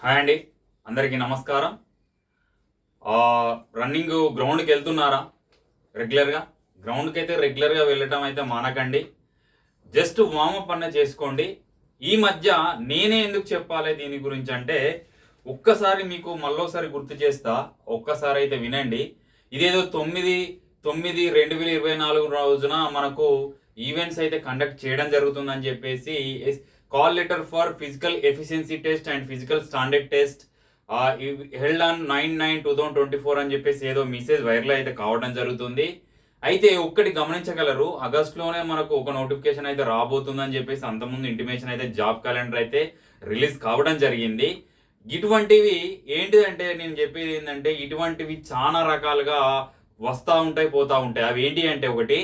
Hi అండి, అందరికీ నమస్కారం. రన్నింగ్ గ్రౌండ్కి వెళ్తున్నారా? గ్రౌండ్కి అయితే రెగ్యులర్గా వెళ్ళటం అయితే మానకండి. జస్ట్ వామప్ అన్న చేసుకోండి. ఈ మధ్య నేనే ఎందుకు చెప్పాలి దీని గురించి అంటే, ఒక్కసారి మీకు మళ్ళోసారి గుర్తు చేస్తా, ఒక్కసారి అయితే వినండి. ఇదేదో 9/9/2024 రోజున మనకు ఈవెంట్స్ అయితే కండక్ట్ చేయడం జరుగుతుందని చెప్పేసి call letter for physical efficiency test and physical standard test held on 9/9/2024 అని చెప్పేసి ఏదో మెసేజ్ వైరల్ అయితే కావడం జరుగుతుంది. అయితే ఒక్కటి గమనించగలరు, ఆగస్టులోనే మనకు ఒక నోటిఫికేషన్ అయితే రాబోతుందని చెప్పేసి అంతకుముందు ఇంటిమేషన్ అయితే జాబ్ క్యాలెండర్ అయితే రిలీజ్ కావడం జరిగింది. ఇటువంటివి ఏంటిదంటే, నేను చెప్పేది ఏంటంటే, ఇటువంటివి చాలా రకాలుగా వస్తూ ఉంటాయి, పోతూ ఉంటాయి. అవి ఏంటి అంటే, ఒకటి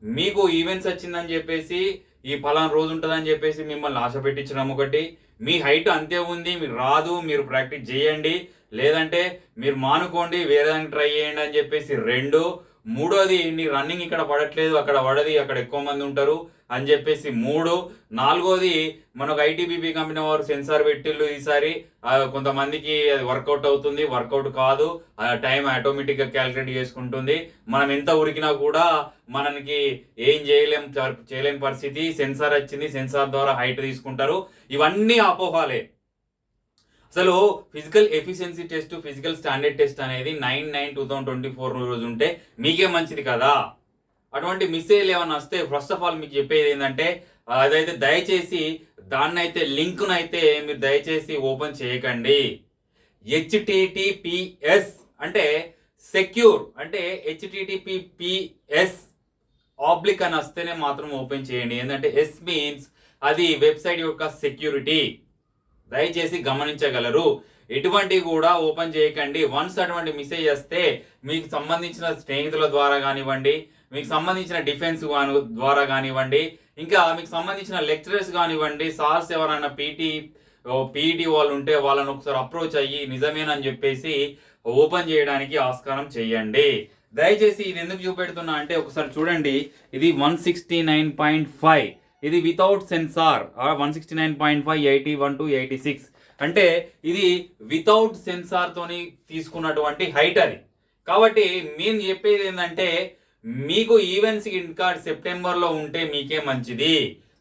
మీకు ఈవెంట్స్ వచ్చిందని చెప్పేసి ఈ ఫలానా రోజు ఉంటుందని చెప్పేసి మిమ్మల్ని ఆశ పెట్టించడం ఒకటి, మీ హైట్ అంతే ఉంది, మీరు రాదు, మీరు ప్రాక్టీస్ చేయండి, లేదంటే మీరు మానుకోండి, వేరే దానికి ట్రై చేయండి అని చెప్పేసి రెండు, మూడోది నీ రన్నింగ్ ఇక్కడ పడట్లేదు, అక్కడ పడది, అక్కడ ఎక్కువ మంది ఉంటారు అని చెప్పేసి మూడు, నాలుగోది మనకు ఐటీబీపీ కంపెనీ వారు సెన్సార్ పెట్టిళ్ళు ఈసారి, కొంతమందికి అది వర్కౌట్ అవుతుంది, వర్కౌట్ కాదు, టైం ఆటోమేటిక్గా క్యాలిక్యులేట్ చేసుకుంటుంది, మనం ఎంత ఉరికినా కూడా మనకి ఏం చేయలేని పరిస్థితి, సెన్సార్ వచ్చింది, సెన్సార్ ద్వారా హైట్ తీసుకుంటారు. ఇవన్నీ అపోహాలే. అసలు physical efficiency test, physical standard test అనేది 9/9/2024 రోజు ఉంటే మీకే మంచిది కదా. అటువంటి మిస్సేజ్ ఏమైనా వస్తే ఫస్ట్ ఆఫ్ ఆల్ మీకు చెప్పేది ఏంటంటే, అదైతే దయచేసి దాన్నైతే లింక్నైతే మీరు దయచేసి ఓపెన్ చేయకండి. HTTPS అంటే సెక్యూర్, అంటే HTTPS ఆబ్లిక్ అని వస్తేనే మాత్రం ఓపెన్ చేయండి. ఏంటంటే ఎస్ మీన్స్ అది వెబ్సైట్ యొక్క సెక్యూరిటీ, దయచేసి గమనించగలరు. ఎటువంటివి కూడా ఓపెన్ చేయకండి. వన్స్ అటువంటి మెసేజ్ వస్తే మీకు సంబంధించిన స్నేహితుల ద్వారా కానివ్వండి, మీకు సంబంధించిన డిఫెన్స్ ద్వారా కానివ్వండి, ఇంకా మీకు సంబంధించిన లెక్చరర్స్ కానివ్వండి, సార్స్ ఎవరైనా పీఈటీ వాళ్ళు ఉంటే వాళ్ళని ఒకసారి అప్రోచ్ అయ్యి నిజమేనని చెప్పేసి ఓపెన్ చేయడానికి ఆస్కారం చేయండి. దయచేసి ఇది ఎందుకు చూపెడుతున్నా అంటే, ఒకసారి చూడండి, ఇది 169.5, ఇది వితౌట్ సెన్సార్. 169.5 81 to 86 అంటే ఇది వితౌట్ సెన్సార్ తోని తీసుకున్నటువంటి హైట్ అది. కాబట్టి నేను చెప్పేది ఏంటంటే, మీకు ఈవెంట్స్ ఇంకా సెప్టెంబర్లో ఉంటే మీకే మంచిది.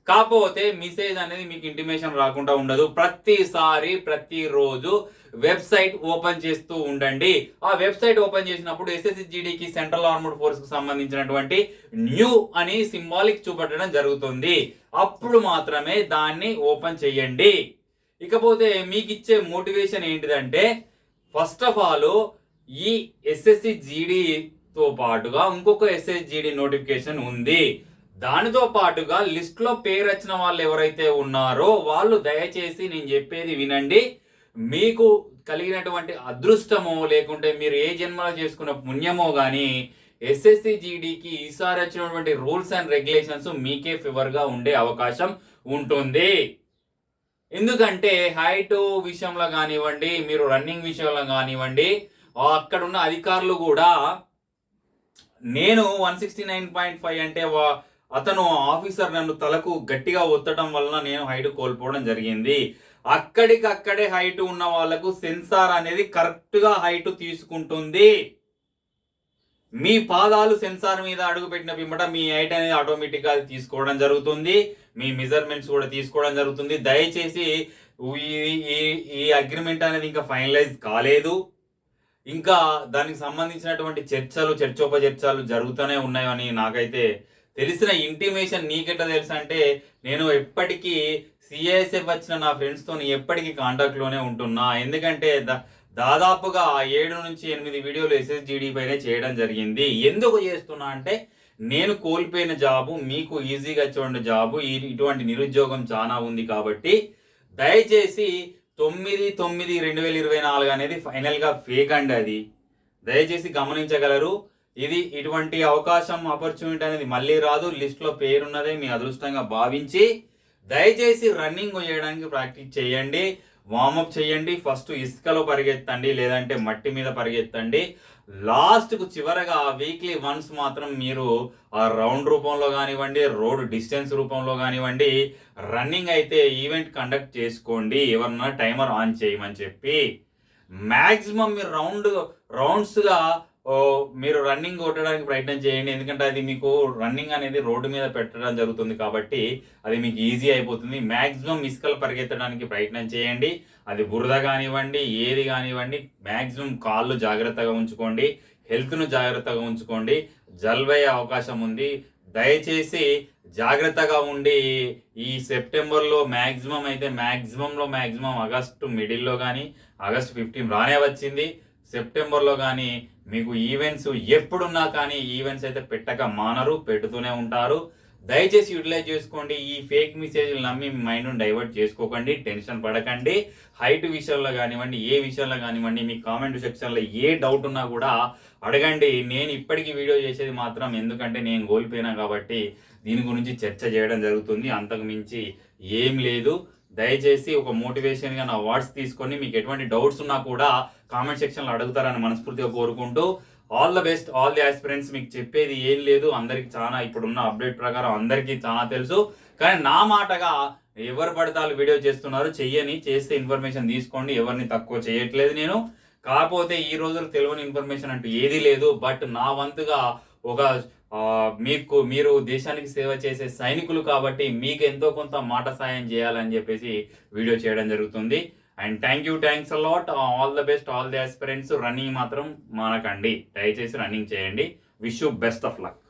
కాకపోతే మెసేజ్ అనేది మీకు ఇంటిమేషన్ రాకుండా ఉండదు. ప్రతిసారి ప్రతిరోజు వెబ్సైట్ ఓపెన్ చేస్తూ ఉండండి. ఆ వెబ్సైట్ ఓపెన్ చేసినప్పుడు SSGDకి, సెంట్రల్ ఆర్మ్డ్ ఫోర్స్ కు సంబంధించినటువంటి న్యూ అని సింబాలిక్ చూపెట్టడం జరుగుతుంది. అప్పుడు మాత్రమే దాన్ని ఓపెన్ చేయండి. ఇకపోతే మీకు ఇచ్చే మోటివేషన్ ఏంటిదంటే, ఫస్ట్ ఆఫ్ ఆల్ ఈ SSGDతో పాటుగా ఇంకొక SSGD నోటిఫికేషన్ ఉంది. దానితో పాటుగా లిస్ట్లో పేరు వచ్చిన వాళ్ళు ఎవరైతే ఉన్నారో వాళ్ళు దయచేసి నేను చెప్పేది వినండి. మీకు కలిగినటువంటి అదృష్టమో లేకుంటే మీరు ఏ జన్మలో చేసుకున్న పుణ్యమో కానీ SSGDకి ఈసారి వచ్చినటువంటి రూల్స్ అండ్ రెగ్యులేషన్స్ మీకే ఫేవర్గా ఉండే అవకాశం ఉంటుంది. ఎందుకంటే హైట్ విషయంలో కానివ్వండి, మీరు రన్నింగ్ విషయంలో కానివ్వండి, అక్కడ ఉన్న అధికారులు కూడా, నేను 169.5 అంటే అతను ఆఫీసర్ నన్ను తలకు గట్టిగా ఒత్తడం వలన నేను హైట్ కోల్పోవడం జరిగింది. అక్కడికక్కడే హైట్ ఉన్న వాళ్ళకు సెన్సార్ అనేది కరెక్ట్గా హైట్ తీసుకుంటుంది. మీ పాదాలు సెన్సార్ మీద అడుగు పెట్టిన పిమ్మట మీ హైట్ అనేది ఆటోమేటిక్గా అది తీసుకోవడం జరుగుతుంది. మీ మెజర్మెంట్స్ కూడా తీసుకోవడం జరుగుతుంది. దయచేసి ఈ అగ్రిమెంట్ అనేది ఇంకా ఫైనలైజ్ కాలేదు. ఇంకా దానికి సంబంధించినటువంటి చర్చోపచర్చలు జరుగుతూనే ఉన్నాయని నాకైతే తెలిసిన ఇంటిమేషన్. నీకెట్లా తెలుసు అంటే, నేను ఎప్పటికీ CISF వచ్చిన నా ఫ్రెండ్స్తో ఎప్పటికీ కాంటాక్ట్లోనే ఉంటున్నా. ఎందుకంటే దాదాపుగా 7 నుంచి 8 వీడియోలు SSGD పైనే చేయడం జరిగింది. ఎందుకు చేస్తున్నా అంటే, నేను కోల్పోయిన జాబు మీకు ఈజీగా వచ్చే జాబు, ఇటువంటి నిరుద్యోగం చాలా ఉంది కాబట్టి దయచేసి 9/9/2024 అనేది ఫైనల్గా ఫేక్ అండి. అది దయచేసి గమనించగలరు. ఇది ఇటువంటి ఆపర్చునిటీ అనేది మళ్ళీ రాదు. లిస్ట్లో పేరున్నదే మీ అదృష్టంగా భావించి దయచేసి రన్నింగ్ చేయడానికి ప్రాక్టీస్ చేయండి. వార్మప్ చేయండి. ఫస్ట్ ఇసుకలో పరిగెత్తండి, లేదంటే మట్టి మీద పరిగెత్తండి. లాస్ట్కు చివరగా వీక్లీ వన్స్ మాత్రం మీరు ఆ రౌండ్ రూపంలో కానివ్వండి, రోడ్ డిస్టెన్స్ రూపంలో కానివ్వండి, రన్నింగ్ అయితే ఈవెంట్ కండక్ట్ చేసుకోండి. ఎవరన్నా టైమర్ ఆన్ చేయమని చెప్పి మ్యాక్సిమం మీరు రౌండ్స్గా మీరు రన్నింగ్ కొట్టడానికి ప్రయత్నం చేయండి. ఎందుకంటే అది మీకు రన్నింగ్ అనేది రోడ్డు మీద పెట్టడం జరుగుతుంది కాబట్టి అది మీకు ఈజీ అయిపోతుంది. మ్యాక్సిమం ఇసుకలు పరిగెత్తడానికి ప్రయత్నం చేయండి. అది బురద కానివ్వండి, ఏది కానివ్వండి, మ్యాక్సిమం కాళ్ళు జాగ్రత్తగా ఉంచుకోండి, హెల్త్ను జాగ్రత్తగా ఉంచుకోండి. జలుబయ్యే అవకాశం ఉంది. దయచేసి జాగ్రత్తగా ఉండి ఈ సెప్టెంబర్లో మ్యాక్సిమం ఆగస్టు మిడిల్లో కానీ ఆగస్ట్ 15 రానే వచ్చింది. సెప్టెంబర్లో కానీ మీకు ఈవెంట్స్ ఎప్పుడున్నా కానీ ఈవెంట్స్ అయితే పెట్టక మానరు, పెడుతూనే ఉంటారు. దయచేసి యూటిలైజ్ చేసుకోండి. ఈ ఫేక్ మెసేజ్లు నమ్మి మీ మైండ్ను డైవర్ట్ చేసుకోకండి, టెన్షన్ పడకండి. హైట్ విషయంలో కానివ్వండి, ఏ విషయంలో కానివ్వండి, మీ కామెంట్ సెక్షన్లో ఏ డౌట్ ఉన్నా కూడా అడగండి. నేను ఇప్పటికీ వీడియో చేసేది మాత్రం ఎందుకంటే నేను కోల్పోయినా కాబట్టి దీని గురించి చర్చ చేయడం జరుగుతుంది. అంతకు మించి ఏం లేదు. దయచేసి ఒక మోటివేషన్గా నా వర్డ్స్ తీసుకొని మీకు ఎటువంటి డౌట్స్ ఉన్నా కూడా కామెంట్ సెక్షన్లో అడుగుతారని మనస్ఫూర్తిగా కోరుకుంటూ all the best, all the aspirants. మీకు చెప్పేది ఏం లేదు, అందరికి చాలా ఇప్పుడున్న అప్డేట్ ప్రకారం అందరికీ చాలా తెలుసు. కానీ నా మాటగా ఎవరు పడతాలు వీడియో చేస్తున్నారు, చేస్తే ఇన్ఫర్మేషన్ తీసుకోండి. ఎవరిని తక్కువ చేయట్లేదు నేను. కాకపోతే ఈ రోజులు తెలియని ఇన్ఫర్మేషన్ అంటూ ఏదీ లేదు. బట్ నా వంతుగా ఒక మీరు దేశానికి సేవ చేసే సైనికులు కాబట్టి మీకు ఎంతో కొంత మాట సాయం చేయాలని చెప్పేసి వీడియో చేయడం జరుగుతుంది. And thanks a lot. All the best, all the aspirants. Running మాత్రం మానకండి, దయచేసి రన్నింగ్ చేయండి. Wish you best of luck.